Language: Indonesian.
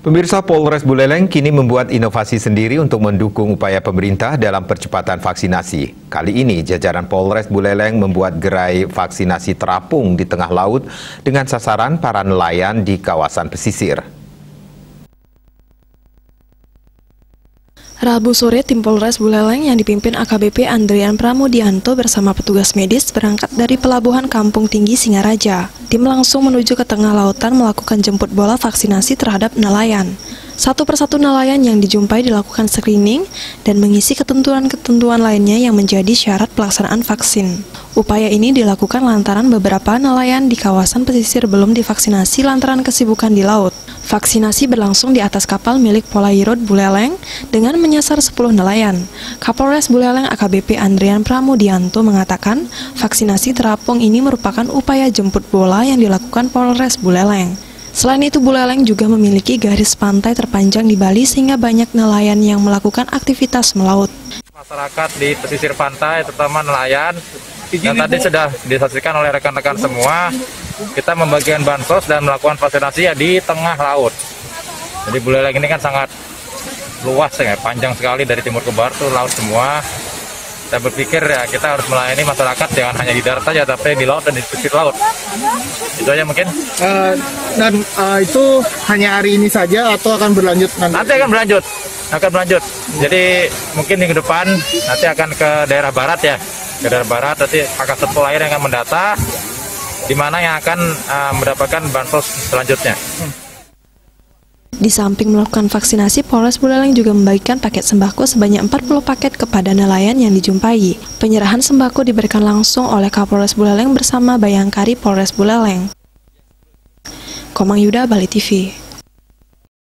Pemirsa, Polres Buleleng kini membuat inovasi sendiri untuk mendukung upaya pemerintah dalam percepatan vaksinasi. Kali ini, jajaran Polres Buleleng membuat gerai vaksinasi terapung di tengah laut dengan sasaran para nelayan di kawasan pesisir. Rabu sore, tim Polres Buleleng yang dipimpin AKBP Andrian Pramudianto bersama petugas medis berangkat dari Pelabuhan Kampung Tinggi Singaraja. Tim langsung menuju ke tengah lautan melakukan jemput bola vaksinasi terhadap nelayan. Satu persatu nelayan yang dijumpai dilakukan screening dan mengisi ketentuan-ketentuan lainnya yang menjadi syarat pelaksanaan vaksin. Upaya ini dilakukan lantaran beberapa nelayan di kawasan pesisir belum divaksinasi lantaran kesibukan di laut. Vaksinasi berlangsung di atas kapal milik Polairut Buleleng dengan menyasar 10 nelayan. Kapolres Buleleng AKBP Andrian Pramudianto mengatakan vaksinasi terapung ini merupakan upaya jemput bola yang dilakukan Polres Buleleng. Selain itu, Buleleng juga memiliki garis pantai terpanjang di Bali sehingga banyak nelayan yang melakukan aktivitas melaut. Masyarakat di pesisir pantai, terutama nelayan, yang tadi sudah disaksikan oleh rekan-rekan semua, kita membagikan bansos dan melakukan vaksinasi ya di tengah laut. Jadi Buleleng ini kan sangat luas ya, panjang sekali dari timur ke barat tuh laut semua. Saya berpikir ya kita harus melayani masyarakat jangan hanya di darat saja, tapi di laut dan di pesisir laut. Itu aja mungkin. Itu hanya hari ini saja atau akan berlanjut nanti? Nanti akan berlanjut. Jadi mungkin minggu depan nanti akan ke daerah barat ya, ke daerah barat. Nanti angkatan polair yang akan mendata, di mana yang akan mendapatkan bansos selanjutnya. Di samping melakukan vaksinasi, Polres Buleleng juga membagikan paket sembako sebanyak 40 paket kepada nelayan yang dijumpai. Penyerahan sembako diberikan langsung oleh Kapolres Buleleng bersama Bayangkari Polres Buleleng. Komang Yuda, Bali TV.